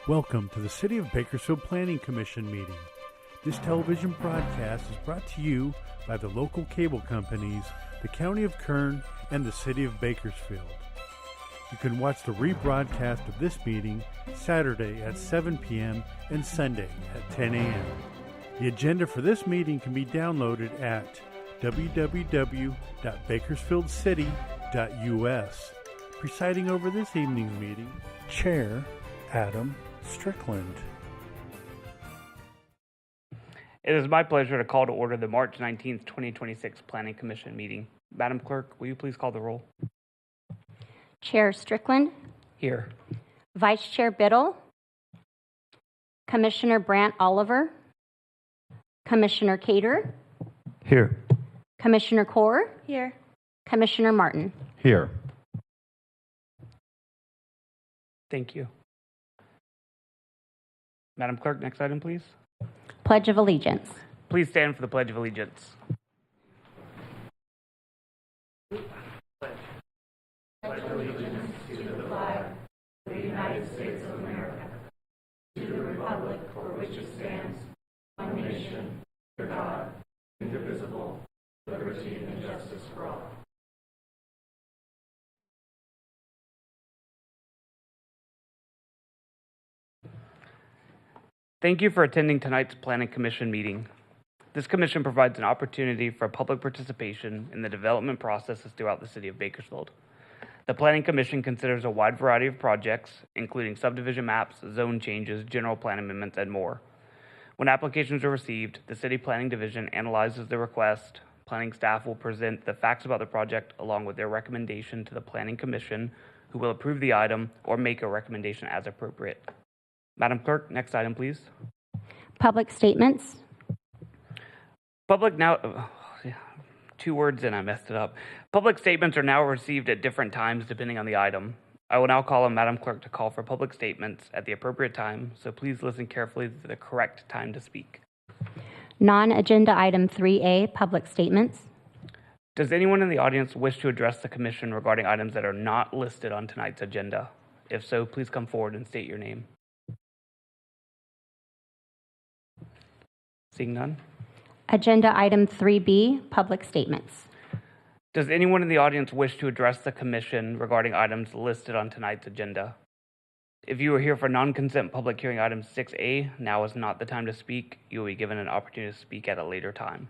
Welcome to the City of Bakersfield Planning Commission meeting. This television broadcast is brought to you by the local cable companies, the County of Kern, and the City of Bakersfield. You can watch the rebroadcast of this meeting Saturday at 7 p.m. and Sunday at 10 a.m. The agenda for this meeting can be downloaded at www.bakersfieldcity.us. Presiding over this evening's meeting, Chair Adam Strickland. It is my pleasure to call to order the March 19th, 2026 Planning Commission meeting. Madam Clerk, will you please call the roll? Chair Strickland. Here. Vice Chair Biddle. Commissioner Brandt Oliver. Commissioner Cater. Here. Commissioner Core. Here. Commissioner Martin. Here. Thank you. Madam Clerk, next item, please. Pledge of Allegiance. Please stand for the Pledge of Allegiance. Pledge allegiance to the flag of the United States of America, to the republic for which it stands, one nation, under God, indivisible, liberty and justice for all. Thank you for attending tonight's Planning Commission meeting. This commission provides an opportunity for public participation in the development processes throughout the City of Bakersfield. The Planning Commission considers a wide variety of projects, including subdivision maps, zone changes, general plan amendments, and more. When applications are received, the City Planning Division analyzes the request. Planning staff will present the facts about the project along with their recommendation to the Planning Commission, who will approve the item or make a recommendation as appropriate. Madam Clerk, next item, please. Public statements. Two words and I messed it up. Public statements are now received at different times depending on the item. I will now call on Madam Clerk to call for public statements at the appropriate time, so please listen carefully to the correct time to speak. Non-agenda item 3A, public statements. Does anyone in the audience wish to address the Commission regarding items that are not listed on tonight's agenda? If so, please come forward and state your name. Seeing none. Agenda item 3B, public statements. Does anyone in the audience wish to address the Commission regarding items listed on tonight's agenda? If you are here for non-consent public hearing item 6A, now is not the time to speak. You will be given an opportunity to speak at a later time.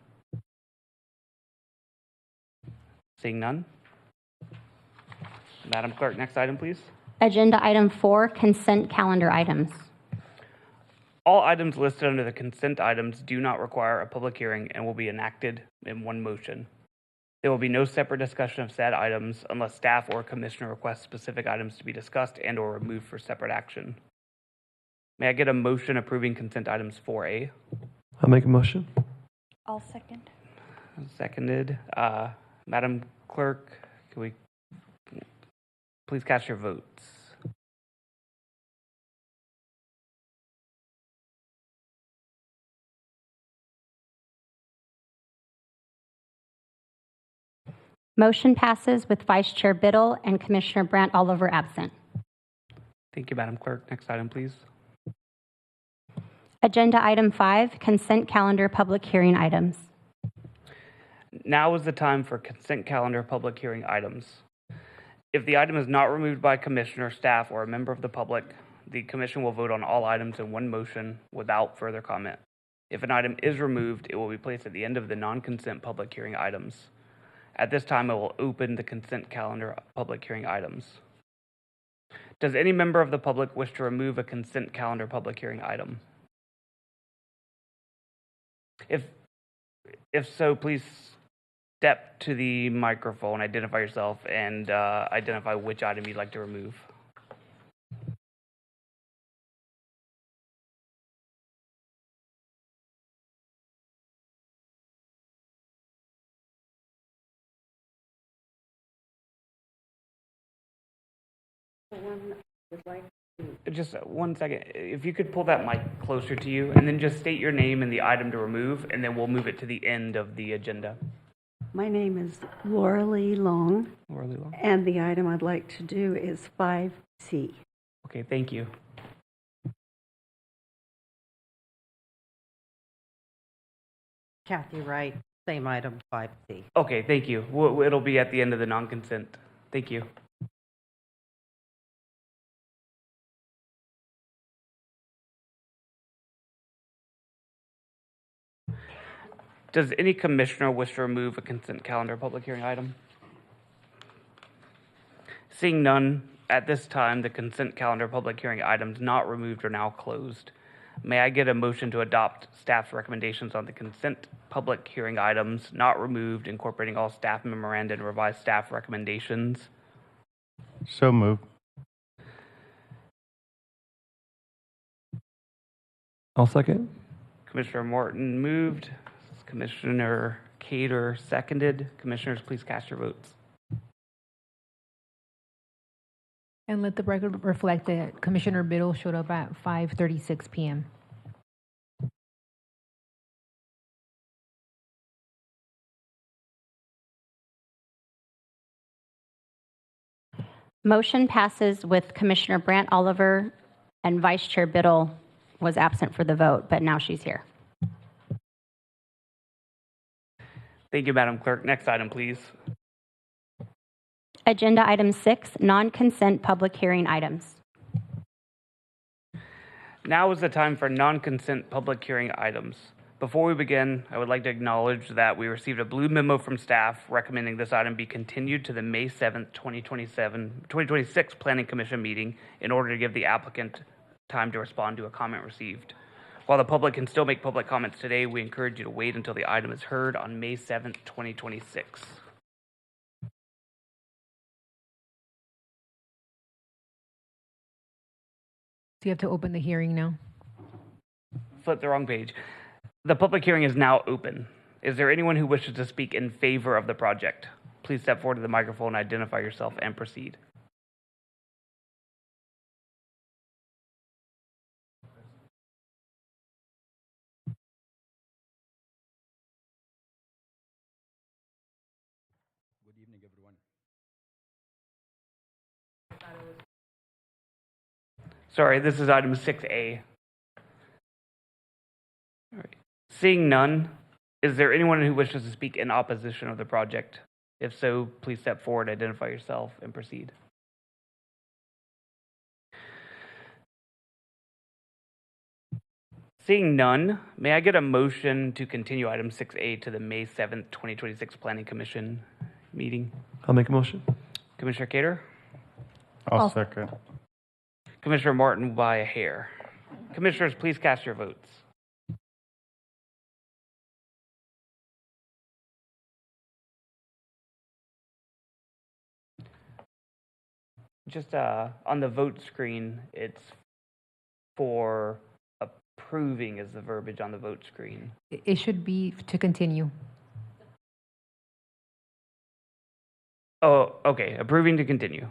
Seeing none. Madam Clerk, next item, please. Agenda item 4, consent calendar items. All items listed under the consent items do not require a public hearing and will be enacted in one motion. There will be no separate discussion of said items unless staff or a commissioner requests specific items to be discussed and or removed for separate action. May I get a motion approving consent items 4A? I'll make a motion. I'll second. Seconded. Madam Clerk, can we please cast your votes? Motion passes with Vice Chair Biddle and Commissioner Brandt Oliver absent. Thank you, Madam Clerk. Next item, please. Agenda item 5, consent calendar public hearing items. Now is the time for consent calendar public hearing items. If the item is not removed by commissioner, staff, or a member of the public, the commission will vote on all items in one motion without further comment. If an item is removed, it will be placed at the end of the non-consent public hearing items. At this time, I will open the consent calendar public hearing items. Does any member of the public wish to remove a consent calendar public hearing item? If so, please step to the microphone, identify yourself, and identify which item you'd like to remove. Just 1 second. If you could pull that mic closer to you and then just state your name and the item to remove, and then we'll move it to the end of the agenda. My name is Laura Lee Long. Laura Lee Long. And the item I'd like to do is 5C. Okay, thank you. Kathy Wright, same item, 5C. Okay, thank you. It'll be at the end of the non-consent. Thank you. Does any commissioner wish to remove a consent calendar public hearing item? Seeing none, at this time, the consent calendar public hearing items not removed are now closed. May I get a motion to adopt staff's recommendations on the consent public hearing items not removed, incorporating all staff memoranda and revised staff recommendations? So moved. I'll second. Commissioner Morton moved. Commissioner Cater seconded. Commissioners, please cast your votes. And let the record reflect that Commissioner Biddle showed up at 5:36 p.m. Motion passes with Commissioner Brant Oliver and Vice Chair Biddle was absent for the vote, but now she's here. Thank you, Madam Clerk. Next item, please. Agenda item 6, non-consent public hearing items. Now is the time for non-consent public hearing items. Before we begin, I would like to acknowledge that we received a blue memo from staff recommending this item be continued to the May 7th, 2026 Planning Commission meeting in order to give the applicant time to respond to a comment received. While the public can still make public comments today, we encourage you to wait until the item is heard on May 7th, 2026. So you have to open the hearing now. Flip the wrong page. The public hearing is now open. Is there anyone who wishes to speak in favor of the project? Please step forward to the microphone, identify yourself, and proceed. Good evening, everyone. Sorry, this is item 6A. All right. Seeing none, is there anyone who wishes to speak in opposition of the project? If so, please step forward, identify yourself, and proceed. Seeing none, may I get a motion to continue item 6A to the May 7th, 2026 Planning Commission meeting? I'll make a motion. Commissioner Cater? I'll second. Commissioner Martin by a hair. Commissioners, please cast your votes. Just on the vote screen, it's for approving is the verbiage on the vote screen. It should be to continue. Oh, okay. Approving to continue.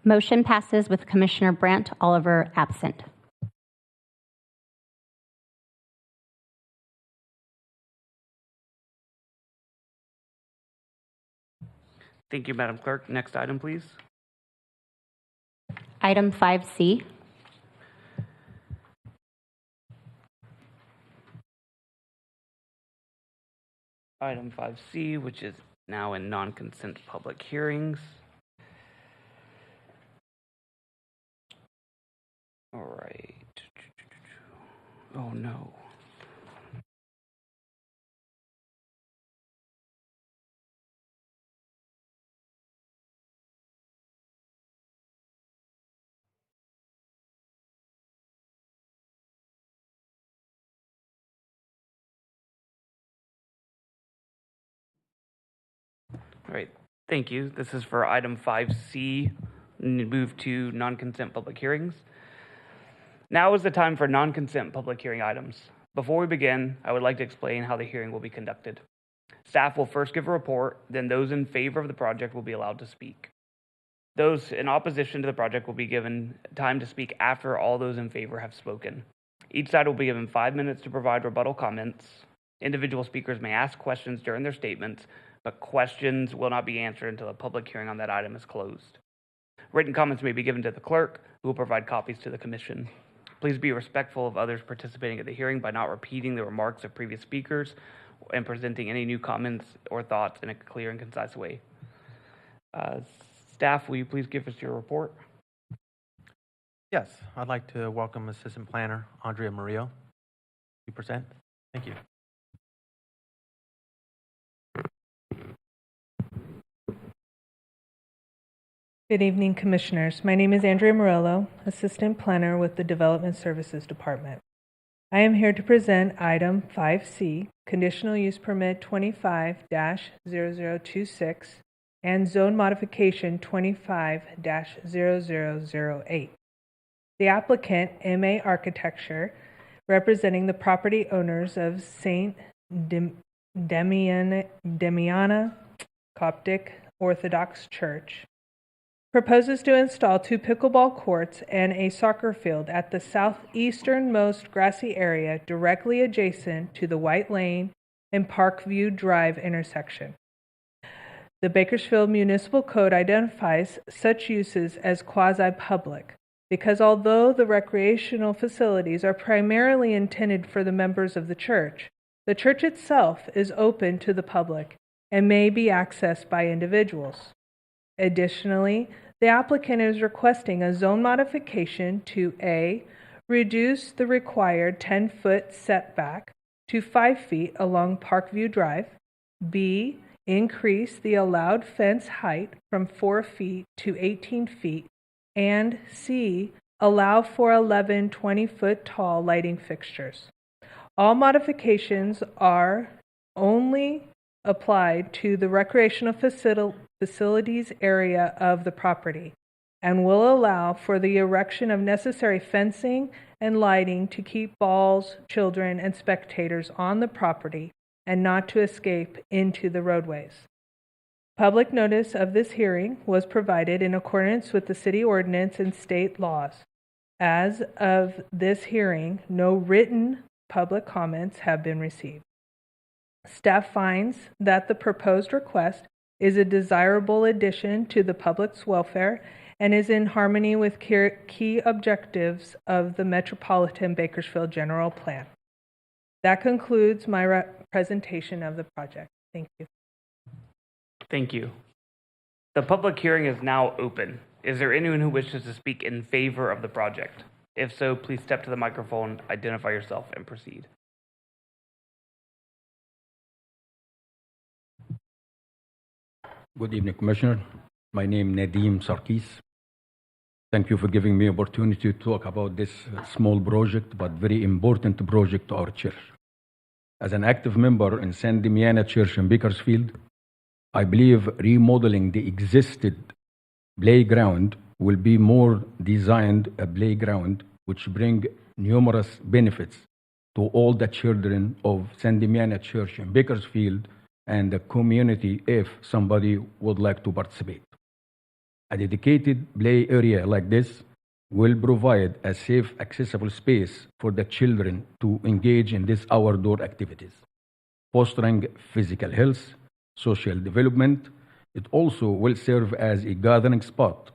Motion passes with Commissioner Brant Oliver absent. Thank you, Madam Clerk. Next item, please. Item 5C. Item 5C, which is now in non-consent public hearings. All right. Oh, no. All right, thank you. This is for item 5C, move to non-consent public hearings. Now is the time for non-consent public hearing items. Before we begin, I would like to explain how the hearing will be conducted. Staff will first give a report, then those in favor of the project will be allowed to speak. Those in opposition to the project will be given time to speak after all those in favor have spoken. Each side will be given 5 minutes to provide rebuttal comments. Individual speakers may ask questions during their statements, but questions will not be answered until a public hearing on that item is closed. Written comments may be given to the clerk, who will provide copies to the commission. Please be respectful of others participating at the hearing by not repeating the remarks of previous speakers and presenting any new comments or thoughts in a clear and concise way. Staff, will you please give us your report? Yes, I'd like to welcome Assistant Planner Andrea Murillo to present. Thank you. Good evening, Commissioners. My name is Andrea Morello, Assistant Planner with the Development Services Department. I am here to present Item 5C, Conditional Use Permit 25-0026 and Zone Modification 25-0008. The applicant, MA Architecture, representing the property owners of St. Damiana Coptic Orthodox Church, proposes to install 2 pickleball courts and a soccer field at the southeasternmost grassy area directly adjacent to the White Lane and Parkview Drive intersection. The Bakersfield Municipal Code identifies such uses as quasi-public because although the recreational facilities are primarily intended for the members of the church itself is open to the public and may be accessed by individuals. Additionally, the applicant is requesting a zone modification to A, reduce the required 10-foot setback to 5 feet along Parkview Drive, B, increase the allowed fence height from 4 feet to 18 feet, and C, allow for 11 20-foot tall lighting fixtures. All modifications are only applied to the recreational facilities area of the property and will allow for the erection of necessary fencing and lighting to keep balls, children, and spectators on the property and not to escape into the roadways. Public notice of this hearing was provided in accordance with the city ordinance and state laws. As of this hearing, no written public comments have been received. Staff finds that the proposed request is a desirable addition to the public's welfare and is in harmony with key objectives of the Metropolitan Bakersfield General Plan. That concludes my presentation of the project. Thank you. Thank you. The public hearing is now open. Is there anyone who wishes to speak in favor of the project? If so, please step to the microphone, identify yourself, and proceed. Good evening, Commissioner. My name is Nadeem Sarkis. Thank you for giving me opportunity to talk about this small project, but very important project to our church. As an active member in St. Damiana Church in Bakersfield, I believe remodeling the existed playground will be more designed a playground which bring numerous benefits to all the children of St. Damiana Church in Bakersfield and the community if somebody would like to participate. A dedicated play area like this will provide a safe, accessible space for the children to engage in these outdoor activities, fostering physical health, social development. It also will serve as a gathering spot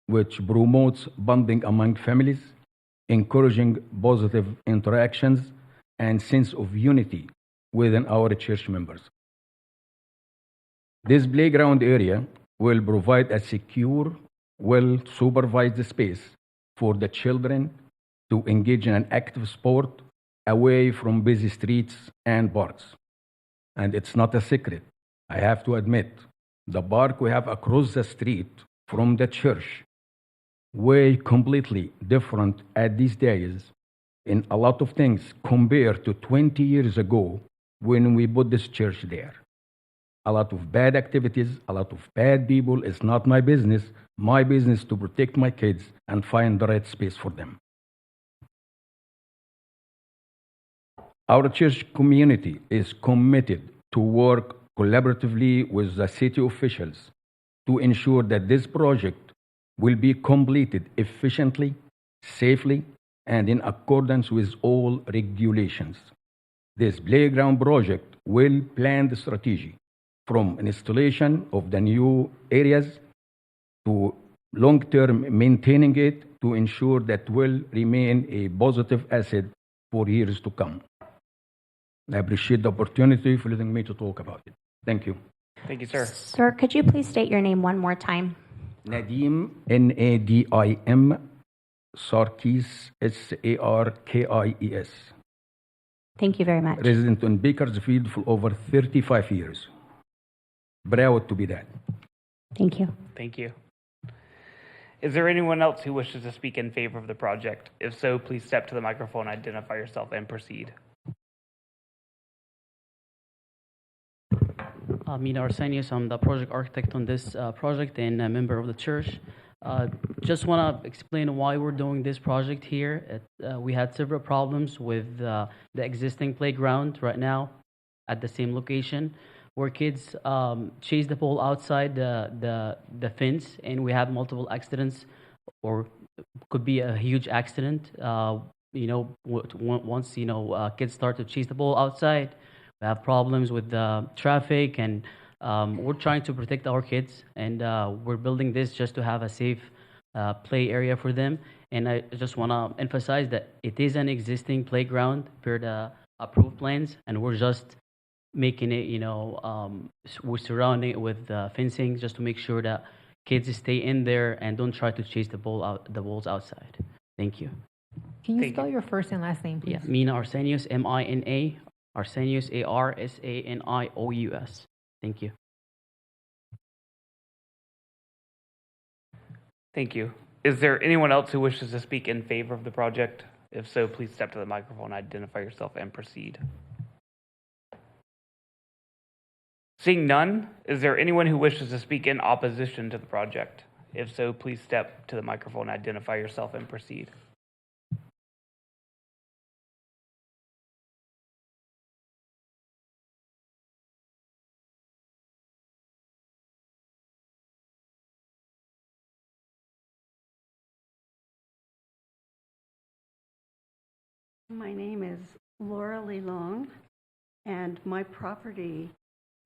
which promotes bonding among families, encouraging positive interactions and sense of unity within our church members. This playground area will provide a secure, well-supervised space for the children to engage in an active sport away from busy streets and parks. And it's not a secret, I have to admit, the park we have across the street from the church way completely different at these days in a lot of things compared to 20 years ago when we put this church there. A lot of bad activities, a lot of bad people. It's not my business. My business to protect my kids and find the right space for them. Our church community is committed to work collaboratively with the city officials to ensure that this project will be completed efficiently, safely, and in accordance with all regulations. This playground project will plan the strategy from installation of the new areas to long-term maintaining it to ensure that will remain a positive asset for years to come. I appreciate the opportunity for letting me to talk about it. Thank you. Thank you, sir. Sir, could you please state your name one more time? Nadim, Nadim, Sarkis, Sarkies. Thank you very much. Resident in Bakersfield for over 35 years. Proud to be that. Thank you. Thank you. Is there anyone else who wishes to speak in favor of the project? If so, please step to the microphone, identify yourself, and proceed. Mina Arsenius, I'm the project architect on this project and a member of the church. Just want to explain why we're doing this project here. We had several problems with the existing playground right now at the same location, where kids chase the ball outside the fence, and we have multiple accidents, or could be a huge accident. Once kids start to chase the ball outside, we have problems with the traffic, and we're trying to protect our kids, and we're building this just to have a safe play area for them. And I just want to emphasize that it is an existing playground per the approved plans, and we're just making it, we're surrounding it with fencing just to make sure that kids stay in there and don't try to chase the balls outside. Thank you. Can you spell your first and last name, please? Yeah, Mina Arsenius, Mina, Arsenius, Arsanious. Thank you. Thank you. Is there anyone else who wishes to speak in favor of the project? If so, please step to the microphone, identify yourself, and proceed. Seeing none, is there anyone who wishes to speak in opposition to the project? If so, please step to the microphone, identify yourself, and proceed. My name is Laura Lee Long, and my property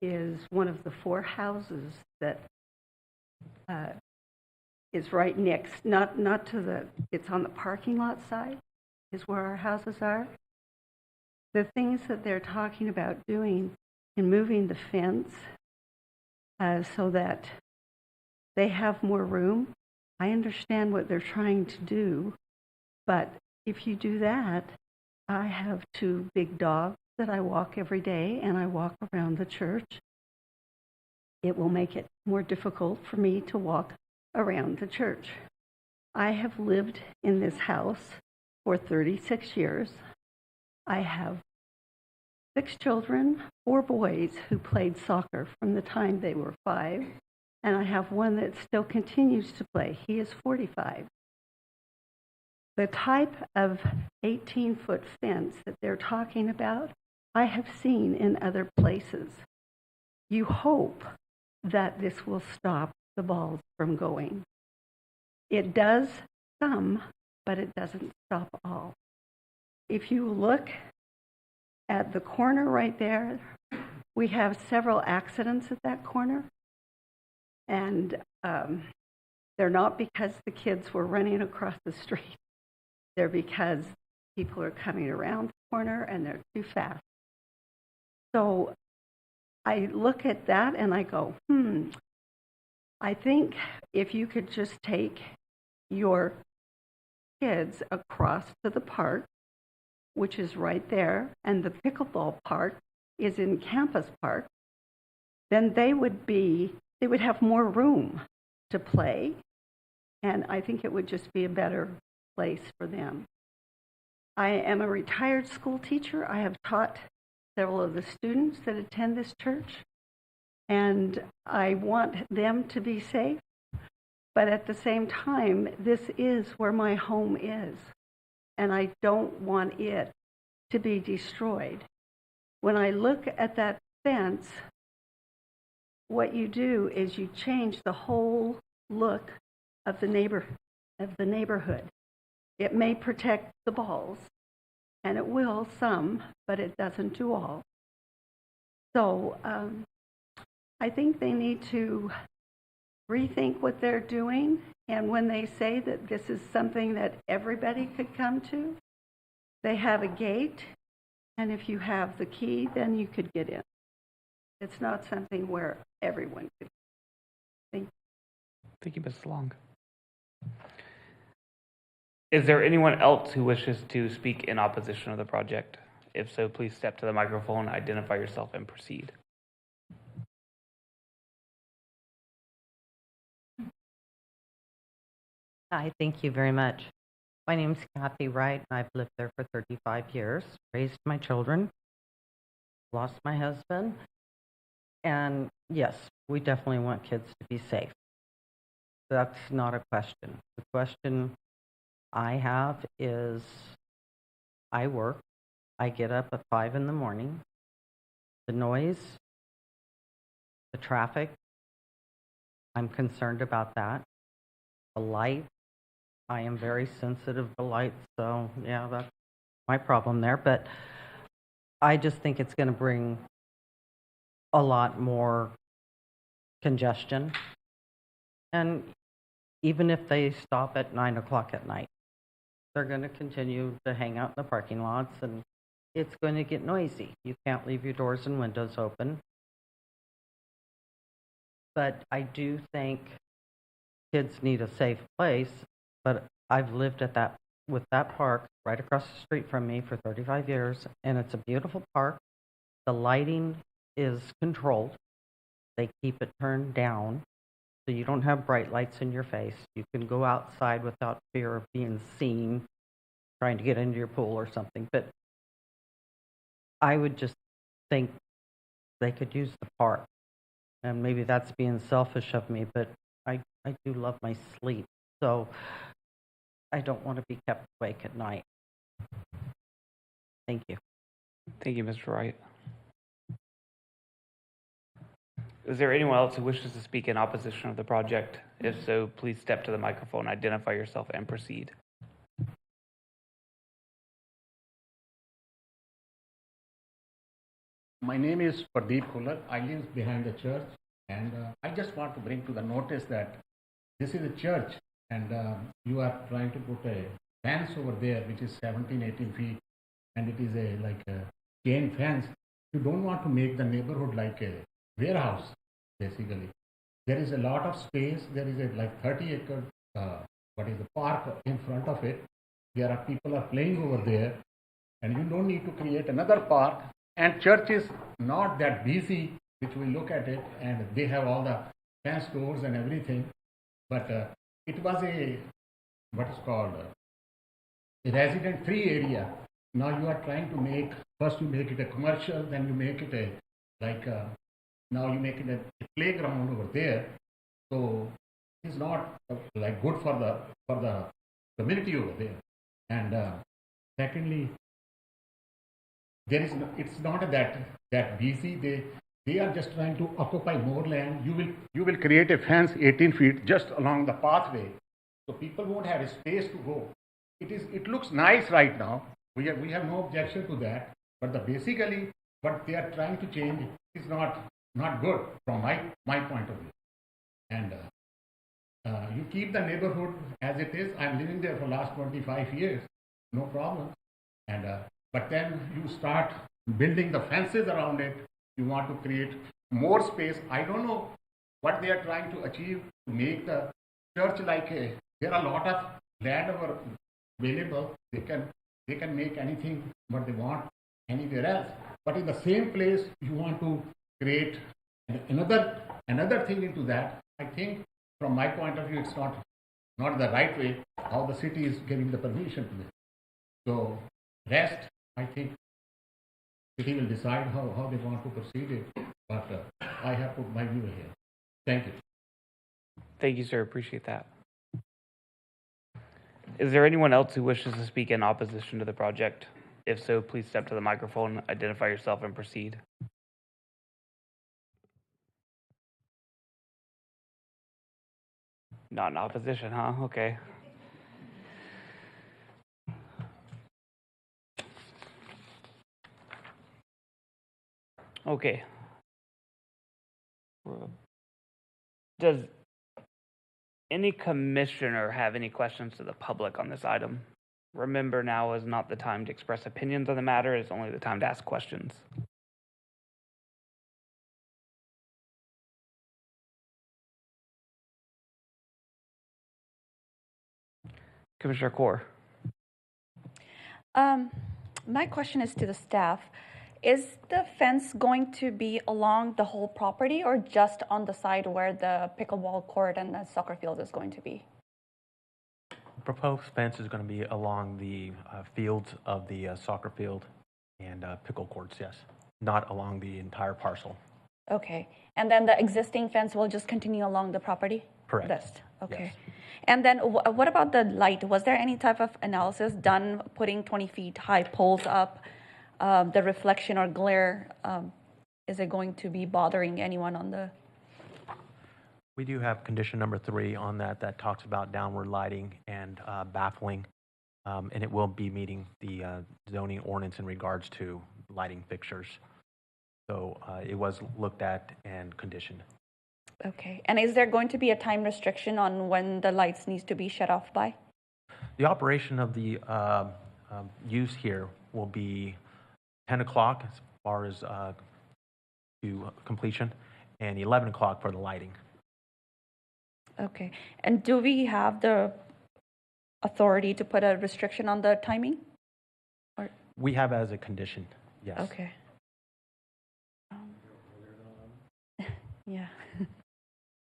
is one of the 4 houses that is right next, not to the, it's on the parking lot side, is where our houses are. The things that they're talking about doing in moving the fence so that they have more room, I understand what they're trying to do, but if you do that, I have 2 big dogs that I walk every day, and I walk around the church. It will make it more difficult for me to walk around the church. I have lived in this house for 36 years. I have 6 children, 4 boys who played soccer from the time they were 5, and I have one that still continues to play. He is 45. The type of 18-foot fence that they're talking about, I have seen in other places. You hope that this will stop the balls from going. It does some, but it doesn't stop all. If you look at the corner right there, we have several accidents at that corner, and they're not because the kids were running across the street. They're because people are coming around the corner and they're too fast. So I look at that and I go, I think if you could just take your kids across to the park, which is right there, and the pickleball park is in Campus Park, then they would have more room to play, and I think it would just be a better place for them. I am a retired school teacher. I have taught several of the students that attend this church, and I want them to be safe, but at the same time, this is where my home is, and I don't want it to be destroyed. When I look at that fence, what you do is you change the whole look of the neighborhood. It may protect the balls, and it will some, but it doesn't do all. So I think they need to rethink what they're doing And when they say that this is something that everybody could come to, they have a gate, and if you have the key, then you could get in. It's not something where everyone could. Thank you, Mrs. Long. Is there anyone else who wishes to speak in opposition of the project? If so, please step to the microphone, identify yourself, and proceed. Hi, thank you very much. My name's Kathy Wright, and I've lived there for 35 years, raised my children, lost my husband, and yes, we definitely want kids to be safe. That's not a question. The question I have is, I work, I get up at 5 in the morning, the noise, the traffic, I'm concerned about that. The light, I am very sensitive to light, so yeah, that's my problem there. But I just think it's going to bring a lot more congestion. And even if they stop at 9 o'clock at night, they're going to continue to hang out in the parking lots, and it's going to get noisy. You can't leave your doors and windows open. But I do think kids need a safe place, but I've lived at with that park right across the street from me for 35 years, and it's a beautiful park. The lighting is controlled. They keep it turned down, so you don't have bright lights in your face. You can go outside without fear of being seen trying to get into your pool or something. But I would just think they could use the park. And maybe that's being selfish of me, but I do love my sleep. So I don't want to be kept awake at night. Thank you. Thank you, Mr. Wright. Is there anyone else who wishes to speak in opposition of the project? If so, please step to the microphone, identify yourself, and proceed. My name is Pradeep Kular. I live behind the church, and I just want to bring to the notice that this is a church, and you are trying to put a fence over there, which is 17, 18 feet, and it is like a chain fence. You don't want to make the neighborhood like a warehouse, basically. There is a lot of space. There is a like 30-acre, park in front of it. There are people are playing over there, and you don't need to create another park. And church is not that busy, which we look at it, and they have all the fence doors and everything. But it was a resident free area. Now you are trying to first you make it a commercial, then you make it now you make it a playground over there. So it's not like good for the community over there. And secondly, it's not that busy. They are just trying to occupy more land. You will create a fence 18 feet just along the pathway, so people won't have a space to go. It looks nice right now. We have no objection to that. But basically what they are trying to change is not good from my point of view. And you keep the neighborhood as it is. I'm living there for the last 25 years, no problem. And but then you start building the fences around it. You want to create more space. I don't know what they are trying to achieve to make the church there are a lot of land available. They can make anything what they want anywhere else. But in the same place, you want to create another thing into that. I think from my point of view, it's not the right way how the city is giving the permission to this. So rest, I think city will decide how they want to proceed it. But I have put my view here. Thank you. Thank you, sir. Appreciate that. Is there anyone else who wishes to speak in opposition to the project? If so, please step to the microphone, identify yourself, and proceed. Not in opposition, huh? Okay. Okay. Any commissioner have any questions to the public on this item? Remember, now is not the time to express opinions on the matter, it's only the time to ask questions. Commissioner Core. My question is to the staff. Is the fence going to be along the whole property or just on the side where the pickleball court and the soccer field is going to be? Proposed fence is going to be along the fields of the soccer field and pickle courts, yes, not along the entire parcel. Okay. And then the existing fence will just continue along the property? Correct. Okay. Yes. And then what about the light? Was there any type of analysis done putting 20 feet high poles up? The reflection or glare, is it going to be bothering anyone on the? We do have condition number 3 on that talks about downward lighting and baffling, and it will be meeting the zoning ordinance in regards to lighting fixtures. So it was looked at and conditioned. Okay. And is there going to be a time restriction on when the lights needs to be shut off by? The operation of the use here will be 10 o'clock as far as to completion, and 11 o'clock for the lighting. Okay. And do we have the authority to put a restriction on the timing? Or? We have as a condition, yes. Okay. Yeah.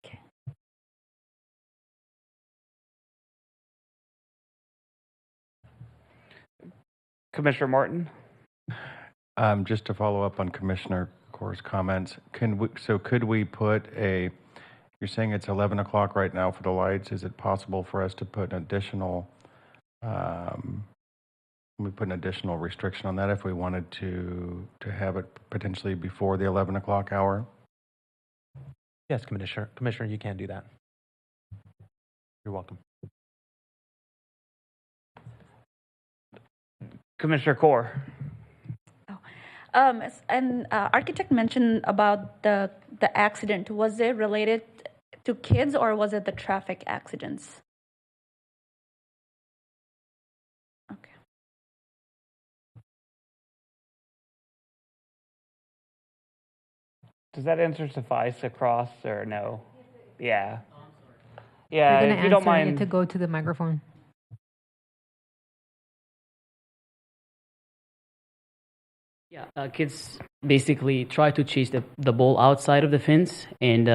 Okay. Commissioner Martin. Just to follow up on Commissioner Core's comments, could we put you're saying it's 11 o'clock right now for the lights. Is it possible for us to put an additional, restriction on that if we wanted to have it potentially before the 11 o'clock hour? Yes, Commissioner. Commissioner, you can do that. You're welcome. Commissioner Core. And architect mentioned about the accident. Was it related to kids or was it the traffic accidents? Okay. Does that answer suffice across or no? Yeah. You're Yeah, going to if you don't answer, you mind. have to go to the microphone. Yeah, kids basically try to chase the ball outside of the fence, and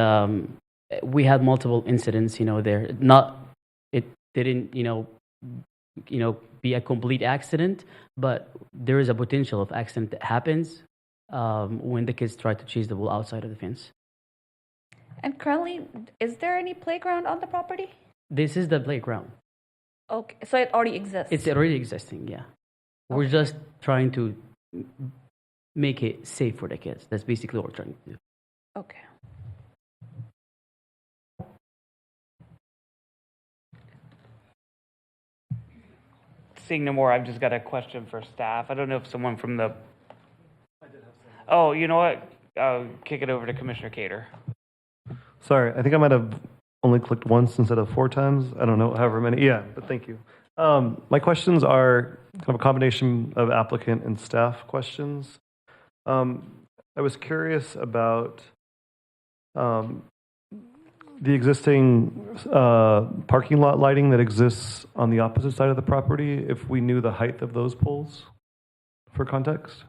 we had multiple incidents. There it didn't be a complete accident, but there is a potential of accident that happens when the kids try to chase the ball outside of the fence. And currently, is there any playground on the property? This is the playground. Okay, so it already exists. It's already existing. Yeah, we're just trying to make it safe for the kids. That's basically what we're trying to do. Okay. Seeing no more, I've just got a question for staff. I don't know if someone from the... Oh, you know what? I'll kick it over to Commissioner Cater. Sorry, I think I might have only clicked once instead of 4 times. I don't know, however many. Yeah, but thank you. My questions are kind of a combination of applicant and staff questions. I was curious about the existing parking lot lighting that exists on the opposite side of the property, if we knew the height of those poles for context.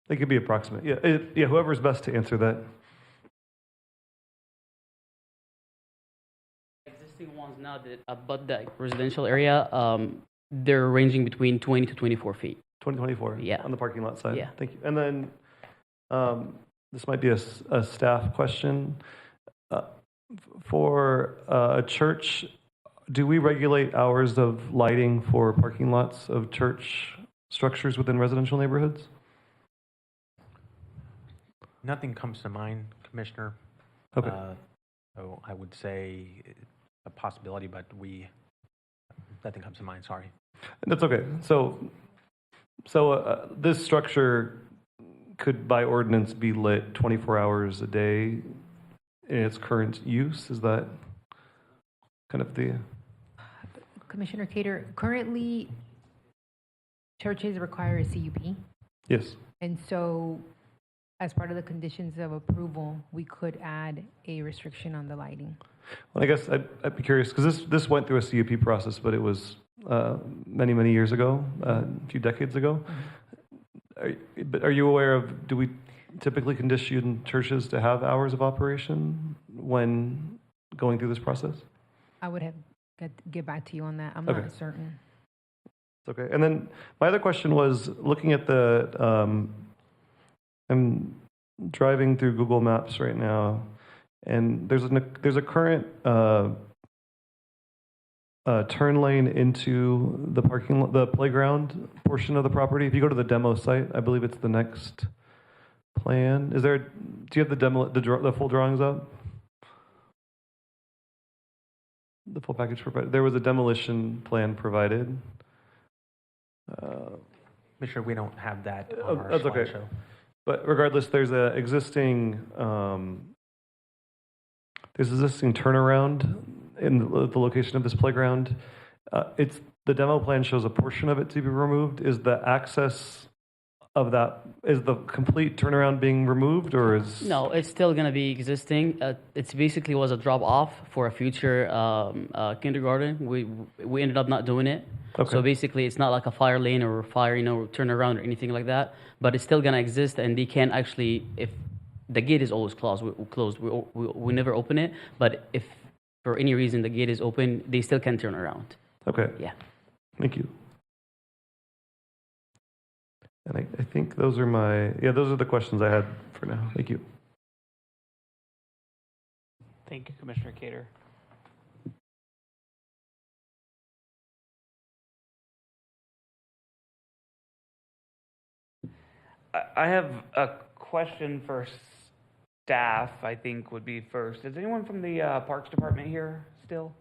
They could be approximate. Yeah, whoever's best to answer that. Existing ones now that abut the residential area, they're ranging between 20 to 24 feet. 2024. Yeah. On the parking lot side. Yeah. Thank you. And then this might be a staff question. For a church, do we regulate hours of lighting for parking lots of church structures within residential neighborhoods? Nothing comes to mind, Commissioner. Okay. So I would say a possibility, but nothing comes to mind, sorry. That's okay. So this structure could, by ordinance, be lit 24 hours a day in its current use? Is that kind of the... Commissioner Cater, currently churches require a CUP. Yes. And so as part of the conditions of approval, we could add a restriction on the lighting. Well, I guess I'd be curious, because this went through a CUP process, but it was many, many years ago, a few decades ago. But are you aware of, do we typically condition churches to have hours of operation when going through this process? I would have get back to you on that. I'm Okay. not certain. It's okay. And then my other question was looking at the, I'm driving through Google Maps right now, and there's a current turn lane into the playground portion of the property. If you go to the demo site, I believe it's the next plan. Do you have the full drawings up? The full package provided. There was a demolition plan provided. Commissioner, we don't have that on our That's okay. slideshow. But regardless, there's an existing turnaround in the location of this playground. The demo plan shows a portion of it to be removed. Is the access of that, is the complete turnaround being removed, or is... No, it's still going to be existing. It's basically was a drop off for a future kindergarten. We ended up not doing it. Okay. So basically, it's not like a fire lane or fire, turnaround or anything like that. But it's still going to exist, and they can actually, if the gate is always closed, we never open it. But if for any reason the gate is open, they still can turn around. Okay. Yeah. Thank you. And I think those are the questions I had for now. Thank you. Thank you, Commissioner Cater. I have a question for staff, I think would be first. Is anyone from the Parks Department here still?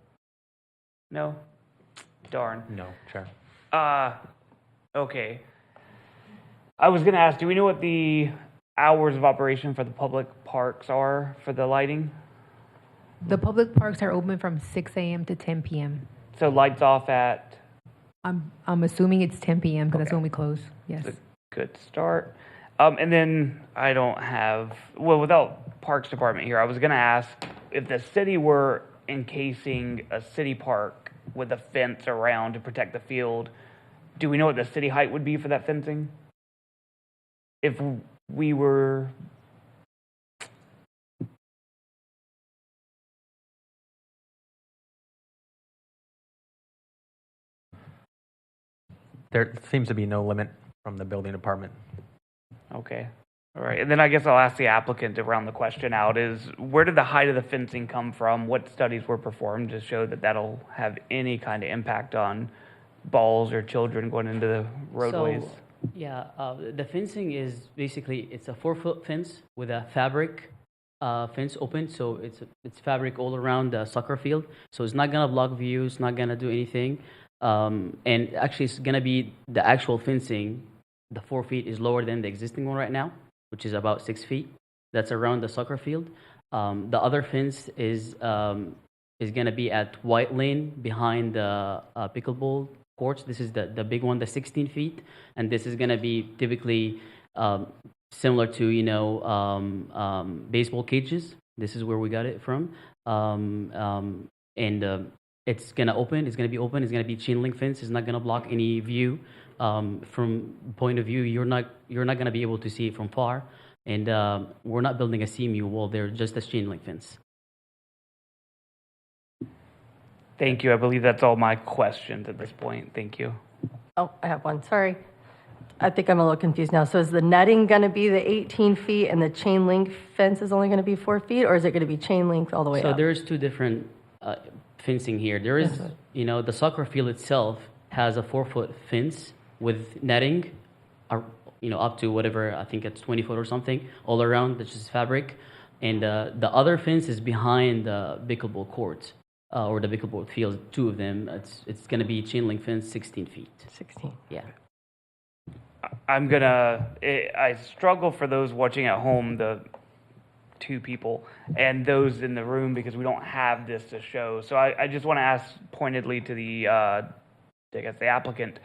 No? Darn. No, Chair. Okay. I was going to ask, do we know what the hours of operation for the public parks are for the lighting? The public parks are open from 6 a.m. to 10 p.m. So lights off at? I'm assuming it's 10 p.m. because that's Okay. when we close. Yes. That's a good start. And then I don't have, without Parks Department here, I was going to ask if the city were encasing a city park with a fence around to protect the field, do we know what the city height would be for that fencing? If we were... There seems to be no limit from the building department. Okay. All right. And then I guess I'll ask the applicant to round the question out is, where did the height of the fencing come from? What studies were performed to show that that'll have any kind of impact on balls or children going into the roadways? So, yeah, the fencing is basically, it's a 4-foot fence with a fabric fence open. So it's fabric all around the soccer field. So it's not going to block views, it's not going to do anything. And actually, it's going to be the actual fencing. The 4 feet is lower than the existing one right now, which is about 6 feet. That's around the soccer field. The other fence is going to be at White Lane behind the pickleball courts. This is the big one, the 16 feet, and this is going to be typically similar to baseball cages. This is where we got it from, and it's going to open. It's going to be open. It's going to be chain link fence. It's not going to block any view. From point of view, you're not going to be able to see it from far, and we're not building a CMU wall there, just a chain link fence. Thank you. I believe that's all my questions at this point. Thank you. Oh, I have one. Sorry. I think I'm a little confused now. So is the netting going to be the 18 feet and the chain link fence is only going to be 4 feet, or is it going to be chain link all the way up? So there's two different fencing here. There is, the soccer field itself has a 4-foot fence with netting, up to whatever, I think it's 20 foot or something, all around, that's just fabric. And the other fence is behind the pickleball courts, or the pickleball field, 2 of them. It's going to be chain link fence, 16 feet. 16. Yeah. I struggle for those watching at home, 2 people and those in the room because we don't have this to show. So I just want to ask pointedly to the, I guess the applicant,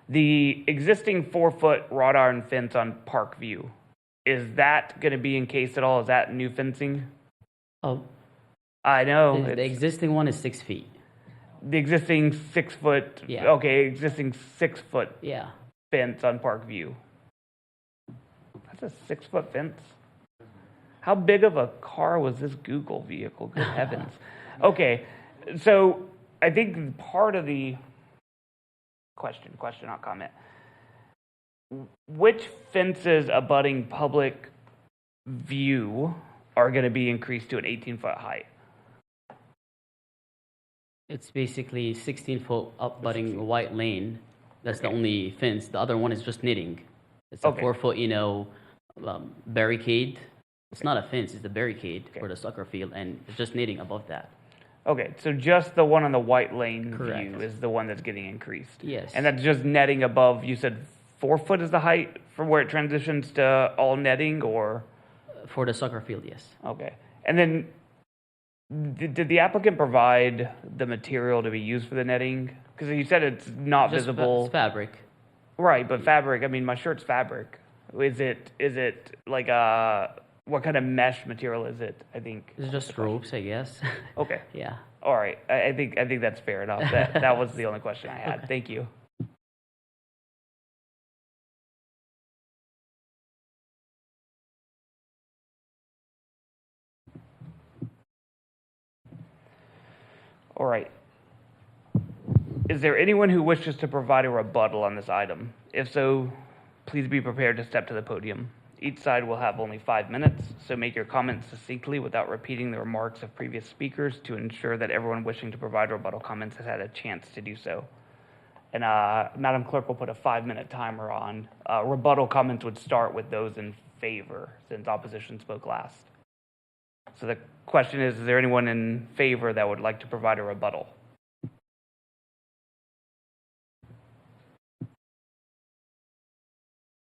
the existing 4-foot wrought iron fence on Parkview, is that going to be encased at all? Is that new fencing? Oh, I know. the existing one is 6 feet. The existing 6-foot, Yeah. okay, existing 6-foot Yeah. fence on Parkview. That's a 6-foot fence? How big of a car was this Google vehicle? Good heavens. Okay, so I think part of the question, not comment. Which fences abutting public view are going to be increased to an 18-foot height? It's basically 16-foot upbutting white lane. That's the only fence. The other one is just knitting. It's a 4-foot, barricade. It's not a fence, it's a barricade for the soccer field, and it's just knitting above that. Okay, so just the one on the white lane Correct. view is the one that's getting increased. Yes. And that's just netting above, you said 4 foot is the height for where it transitions to all netting, or? For the soccer field, yes. Okay. And then, did the applicant provide the material to be used for the netting? Because you said it's not Just visible. It's fabric. Right, but fabric, I mean, my shirt's fabric. Is it like what kind of mesh material is it? I think It's just ropes, I guess. Okay. Yeah. All right. I think that's fair enough. That was the only question I had. Okay. Thank you. All right. Is there anyone who wishes to provide a rebuttal on this item? If so, please be prepared to step to the podium. Each side will have only 5 minutes, so make your comments succinctly without repeating the remarks of previous speakers to ensure that everyone wishing to provide rebuttal comments has had a chance to do so. And Madam Clerk will put a 5-minute timer on. Rebuttal comments would start with those in favor, since opposition spoke last. So the question is there anyone in favor that would like to provide a rebuttal?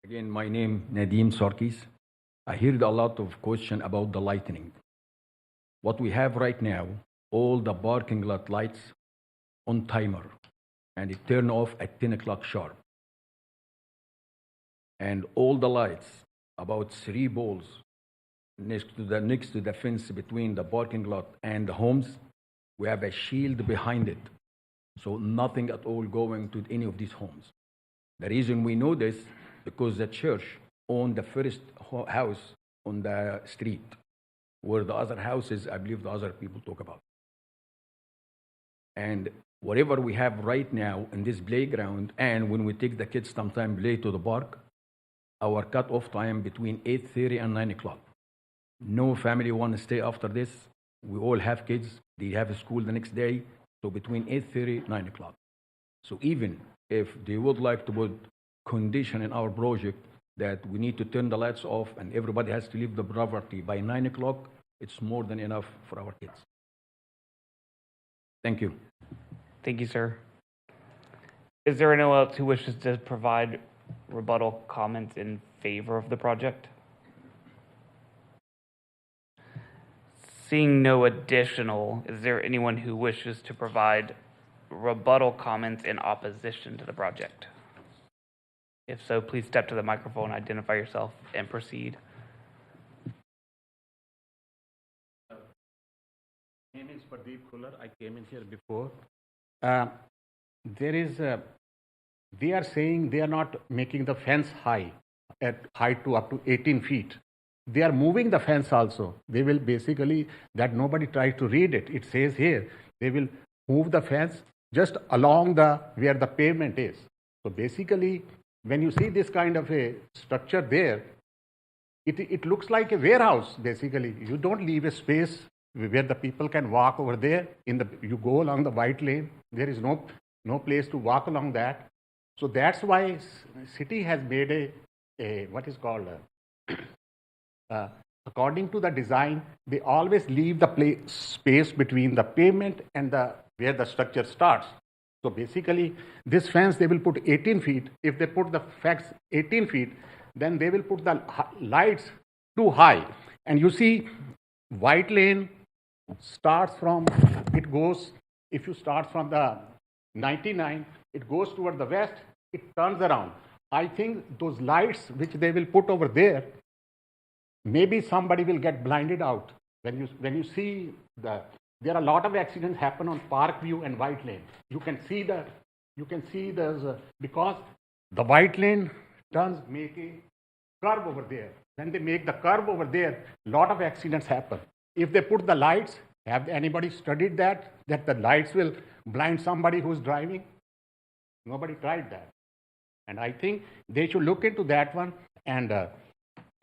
Again, my name Nadim Sarkis. I heard a lot of question about the lightning. What we have right now, all the parking lot lights on timer, and it turn off at 10 o'clock sharp. And all the lights, about 3 poles next to the fence between the parking lot and the homes, we have a shield behind it. So nothing at all going to any of these homes. The reason we know this, because the church owned the first house on the street, where the other houses, I believe the other people talk about. And whatever we have right now in this playground, and when we take the kids sometime play to the park, our cut-off time between 8:30 and 9 o'clock. No family want to stay after this. We all have kids. They have school the next day. So between 8:30 and 9 o'clock. So even if they would like to put condition in our project that we need to turn the lights off and everybody has to leave the property by 9 o'clock, it's more than enough for our kids. Thank you. Thank you, sir. Is there anyone else who wishes to provide rebuttal comments in favor of the project? Seeing no additional, is there anyone who wishes to provide rebuttal comments in opposition to the project? If so, please step to the microphone, identify yourself, and proceed. My name is Pradeep Kular. I came in here before. They are saying they are not making the fence high, at height to up to 18 feet. They are moving the fence also. They will basically, that nobody tries to read it. It says here, they will move the fence just along where the pavement is. So basically, when you see this kind of a structure there, it looks like a warehouse, basically. You don't leave a space where the people can walk over there. You go along the white lane. There is no place to walk along that. So that's why city has made what is called according to the design, they always leave the space between the pavement and where the structure starts. So basically, this fence, they will put 18 feet. If they put the fence 18 feet, then they will put the lights too high. And you see, white lane starts from, it goes, if you start from the 99, it goes toward the west, it turns around. I think those lights which they will put over there, maybe somebody will get blinded out. When you see there are a lot of accidents happen on Parkview and White Lane. You can see there's because the White Lane turns make a curve over there. When they make the curve over there, a lot of accidents happen. If they put the lights, have anybody studied that the lights will blind somebody who's driving? Nobody tried that. And I think they should look into that one. And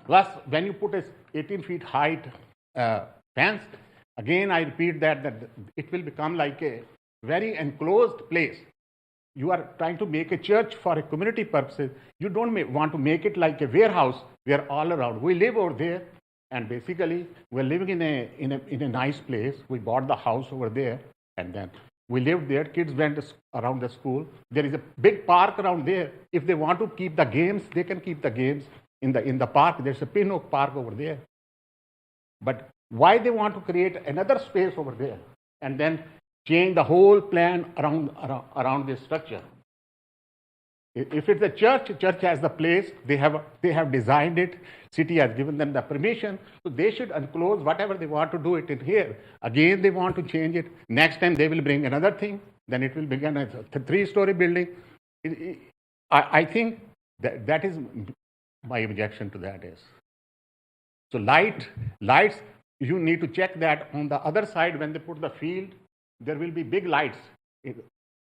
plus, when you put a 18 feet height fence, again, I repeat that it will become like a very enclosed place. You are trying to make a church for a community purposes. You don't want to make it like a warehouse where all around. We live over there, and basically we're living in a nice place. We bought the house over there, and then we lived there. Kids went around the school. There is a big park around there. If they want to keep the games, they can keep the games in the park. There's a Pin Oak Park over there. But why they want to create another space over there and then change the whole plan around this structure? If it's a church has the place, they have designed it, city has given them the permission, so they should enclose whatever they want to do it in here. Again, they want to change it. Next time they will bring another thing, then it will begin as a 3-story building. I think that is my objection to that is. So lights, you need to check that on the other side when they put the field, there will be big lights.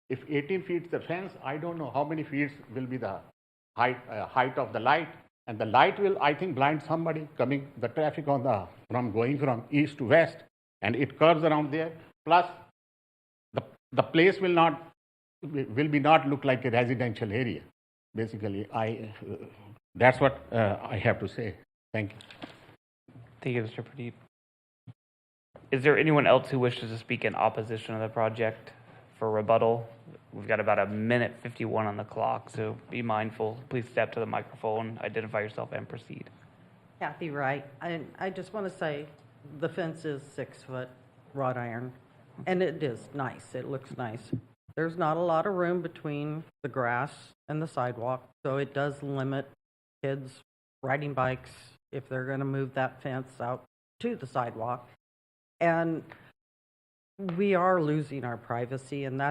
If 18 feet is the fence, I don't know how many feet will be the height of the light. And the light will, I think, blind somebody coming, the traffic from going from east to west, and it curves around there. Plus, the place will not look like a residential area. Basically, that's what I have to say. Thank you. Thank you, Mr. Pradeep. Is there anyone else who wishes to speak in opposition of the project for rebuttal? We've got about 1:51 on the clock, so be mindful. Please step to the microphone, identify yourself, and proceed. Kathy Wright. I just want to say the fence is 6-foot wrought iron, and it is nice. It looks nice. There's not a lot of room between the grass and the sidewalk, so it does limit kids riding bikes if they're going to move that fence out to the sidewalk. And we are losing our privacy, and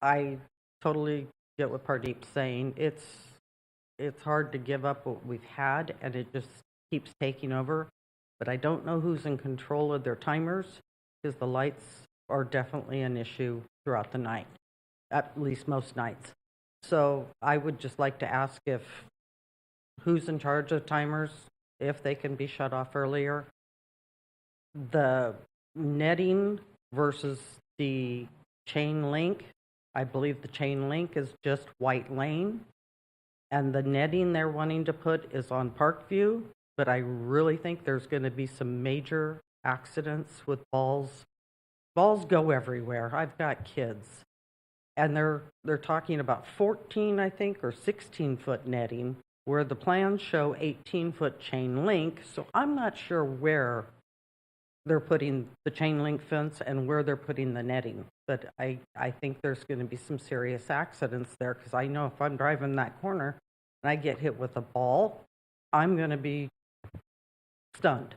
I totally get what Pardeep's saying. It's hard to give up what we've had, and it just keeps taking over. But I don't know who's in control of their timers, because the lights are definitely an issue throughout the night, at least most nights. So I would just like to ask who's in charge of timers, if they can be shut off earlier. The netting versus the chain link, I believe the chain link is just White Lane, and the netting they're wanting to put is on Parkview, but I really think there's going to be some major accidents with balls. Balls go everywhere. I've got kids, and they're talking about 14, I think, or 16-foot netting, where the plans show 18-foot chain link, so I'm not sure where they're putting the chain link fence and where they're putting the netting. But I think there's going to be some serious accidents there, because I know if I'm driving that corner and I get hit with a ball, I'm going to be stunned,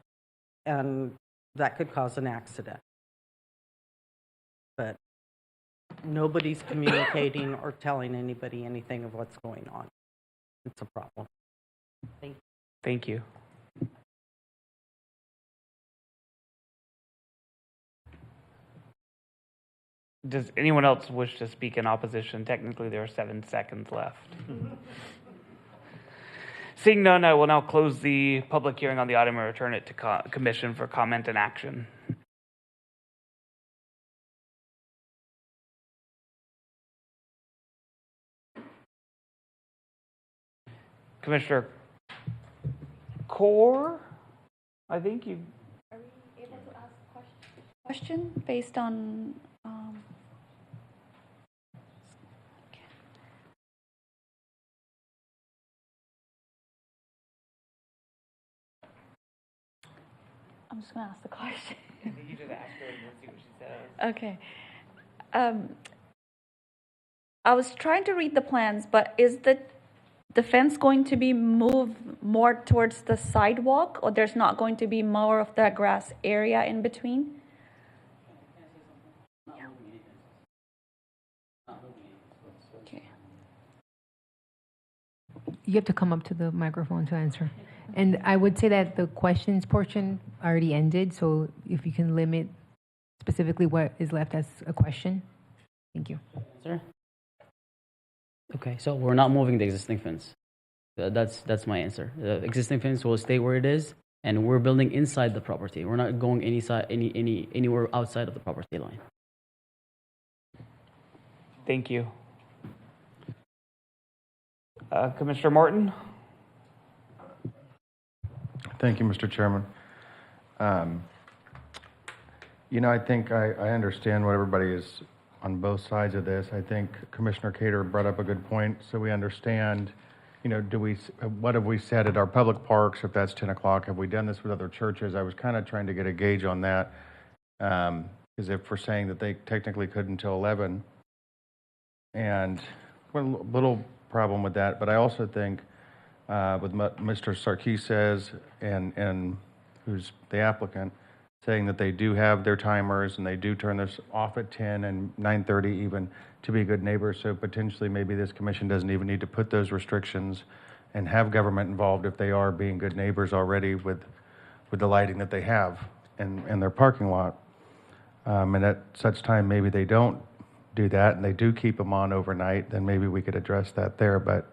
and that could cause an accident. But nobody's communicating or telling anybody anything of what's going on. It's a problem. Thank you. Thank you. Does anyone else wish to speak in opposition? Technically, there are 7 seconds left. Seeing none, I will now close the public hearing on the item and return it to commission for comment and action. Commissioner Kaur, I think you. Are we able to ask a question based on? I'm just going to ask the question. I think you just ask her and we'll see what she says. Okay. I was trying to read the plans, but is the fence going to be moved more towards the sidewalk, or there's not going to be more of that grass area in between? Okay. You have to come up to the microphone to answer. And I would say that the questions portion already ended, so if you can limit specifically what is left as a question. Thank you. Sir? Okay, so we're not moving the existing fence. That's my answer. The existing fence will stay where it is, and we're building inside the property. We're not going anywhere outside of the property line. Thank you. Commissioner Morton? Thank you, Mr. Chairman. I think I understand what everybody is on both sides of this. I think Commissioner Cater brought up a good point, so we understand, what have we said at our public parks, if that's 10 o'clock? Have we done this with other churches? I was kind of trying to get a gauge on that, because if we're saying that they technically could until 11, and one little problem with that, but I also think with what Mr. Sarkis says, and who's the applicant, saying that they do have their timers and they do turn this off at 10 and 9:30 even to be good neighbors. So potentially maybe this commission doesn't even need to put those restrictions and have government involved if they are being good neighbors already with the lighting that they have in their parking lot. And at such time, maybe they don't do that and they do keep them on overnight, then maybe we could address that there. But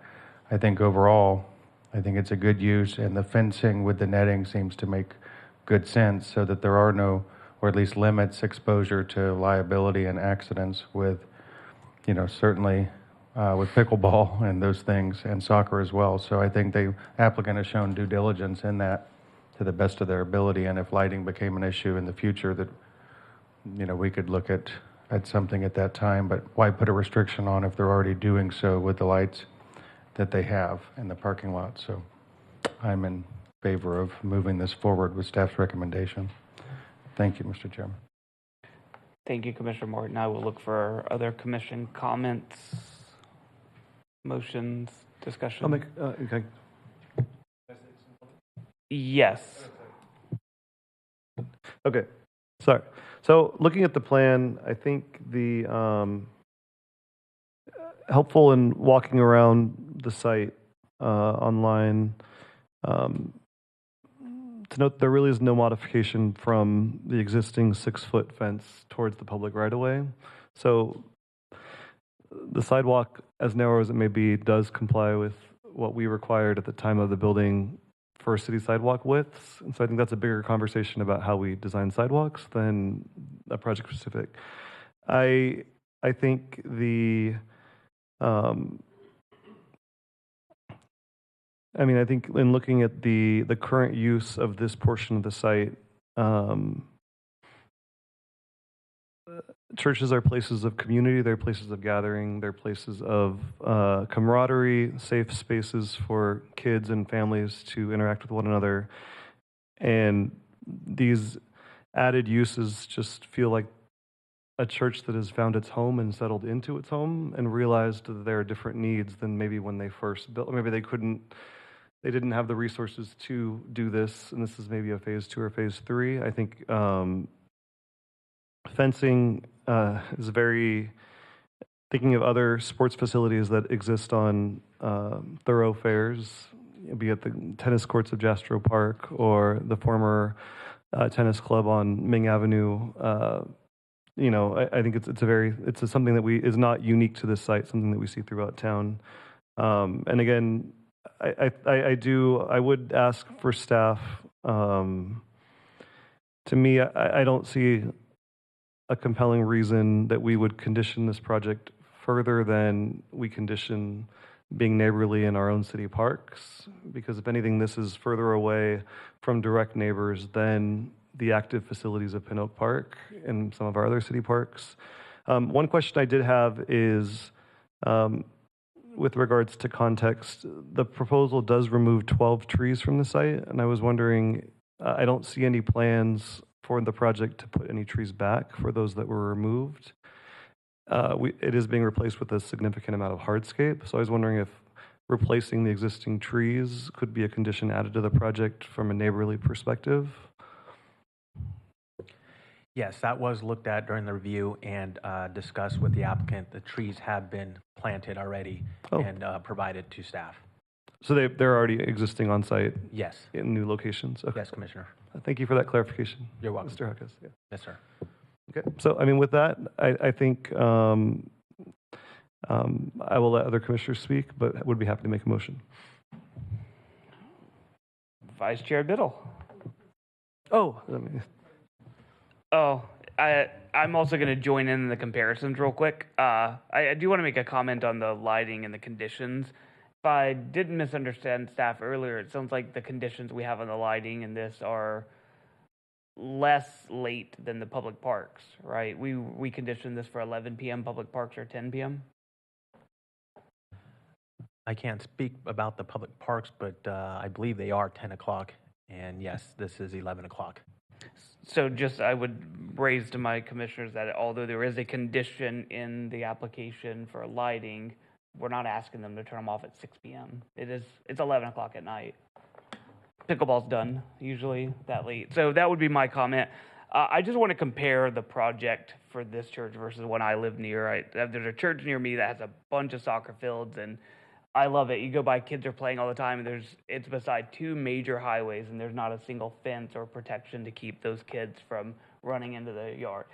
I think overall, I think it's a good use, and the fencing with the netting seems to make good sense so that there are no, or at least limits exposure to liability and accidents with, certainly with pickleball and those things, and soccer as well. So I think the applicant has shown due diligence in that to the best of their ability. And if lighting became an issue in the future, that, we could look at something at that time. But why put a restriction on if they're already doing so with the lights that they have in the parking lot? So I'm in favor of moving this forward with staff's recommendation. Thank you, Mr. Chairman. Thank you, Commissioner Morton. I will look for other commission comments, motions, discussion. I'll make, okay. Yes. Okay, sorry. So looking at the plan, I think the helpful in walking around the site online, to note there really is no modification from the existing 6-foot fence towards the public right-of-way. So the sidewalk, as narrow as it may be, does comply with what we required at the time of the building for city sidewalk widths. And so I think that's a bigger conversation about how we design sidewalks than a project specific. I think the I think in looking at the current use of this portion of the site, churches are places of community, they're places of gathering, they're places of camaraderie, safe spaces for kids and families to interact with one another. And these added uses just feel like a church that has found its home and settled into its home and realized that there are different needs than maybe when they first built. Maybe they didn't have the resources to do this, and this is maybe a phase 2 or phase 3. I think fencing is very, thinking of other sports facilities that exist on thoroughfares, be it the tennis courts of Jastrow Park or the former tennis club on Ming Avenue. I think it's something that is not unique to this site, something that we see throughout town. And again, I would ask for staff. To me, I don't see a compelling reason that we would condition this project further than we condition being neighborly in our own city parks, because if anything, this is further away from direct neighbors than the active facilities of Pin Oak Park and some of our other city parks. One question I did have is, with regards to context, the proposal does remove 12 trees from the site, and I was wondering I don't see any plans for the project to put any trees back for those that were removed. It is being replaced with a significant amount of hardscape, so I was wondering if replacing the existing trees could be a condition added to the project from a neighborly perspective. Yes, that was looked at during the review and discussed with the applicant. The trees have been planted already and provided to staff. So they're already existing on site? Yes. In new locations? Okay. Yes, Commissioner. Thank you for that clarification. You're welcome. Mr. Huckus. Yeah. Yes, sir. Okay, so I mean, with that, I think I will let other commissioners speak, but would be happy to make a motion. Vice Chair Biddle. I'm also going to join in the comparisons real quick. I do want to make a comment on the lighting and the conditions. If I didn't misunderstand staff earlier, it sounds like the conditions we have on the lighting in this are less late than the public parks, right? We conditioned this for 11 p.m. Public parks are 10 p.m. I can't speak about the public parks, but I believe they are 10 o'clock. And yes, this is 11 o'clock. So just I would raise to my commissioners that although there is a condition in the application for lighting, we're not asking them to turn them off at 6 p.m. It's 11 o'clock at night. Pickleball's done usually that late. So that would be my comment. I just want to compare the project for this church versus one I live near. There's a church near me that has a bunch of soccer fields, and I love it. You go by, kids are playing all the time, and it's beside two major highways, and there's not a single fence or protection to keep those kids from running into the yard.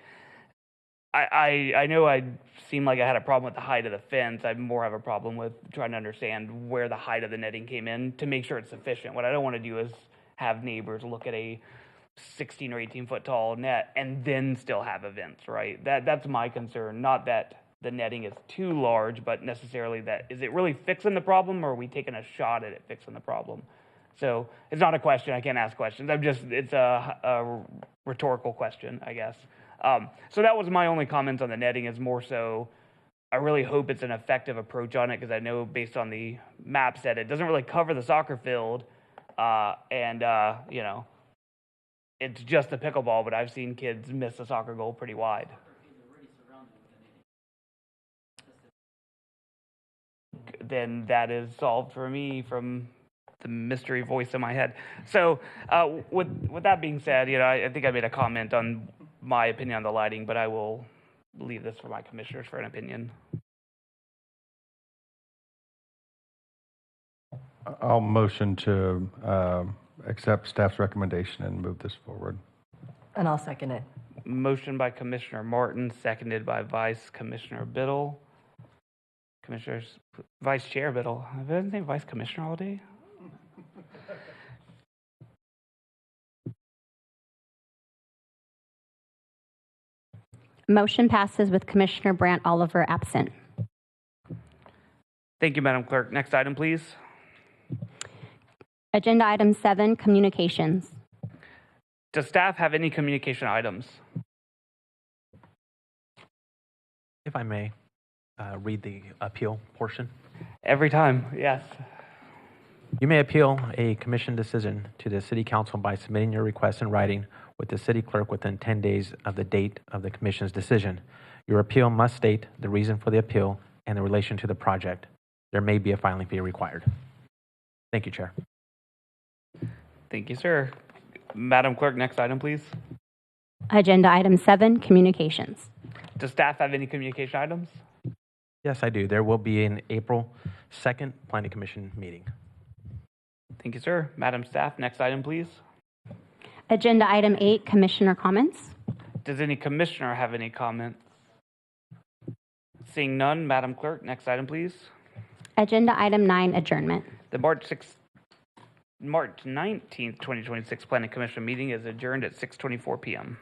I know I seem like I had a problem with the height of the fence. I more have a problem with trying to understand where the height of the netting came in to make sure it's sufficient. What I don't want to do is have neighbors look at a 16 or 18 foot tall net and then still have events, right? That's my concern. Not that the netting is too large, but necessarily that, is it really fixing the problem, or are we taking a shot at it fixing the problem? So it's not a question. I can't ask questions. It's a rhetorical question, I guess. So that was my only comments on the netting, is more so I really hope it's an effective approach on it, because I know based on the maps that it doesn't really cover the soccer field, it's just the pickleball, but I've seen kids miss the soccer goal pretty wide. Then that is solved for me from the mystery voice in my head. So with that being said, I think I made a comment on my opinion on the lighting, but I will leave this for my commissioners for an opinion. I'll motion to accept staff's recommendation and move this forward. And I'll second it. Motion by Commissioner Martin, seconded by Vice Commissioner Biddle. Commissioners, Vice Chair Biddle. I've been saying Vice Commissioner all day. Motion passes with Commissioner Brandt Oliver absent. Thank you, Madam Clerk. Next item, please. Agenda item 7, communications. Does staff have any communication items? If I may, read the appeal portion. Every time, yes. You may appeal a commission decision to the City Council by submitting your request in writing with the City Clerk within 10 days of the date of the Commission's decision. Your appeal must state the reason for the appeal and the relation to the project. There may be a filing fee required. Thank you, Chair. Thank you, sir. Madam Clerk, next item, please. Agenda item 7, communications. Does staff have any communication items? Yes, I do. There will be an April 2nd Planning Commission meeting. Thank you, sir. Madam Staff, next item, please. Agenda item 8, commissioner comments. Does any commissioner have any comments? Seeing none, Madam Clerk, next item, please. Agenda item 9, adjournment. The March 19th, 2026 Planning Commission meeting is adjourned at 6:24 p.m.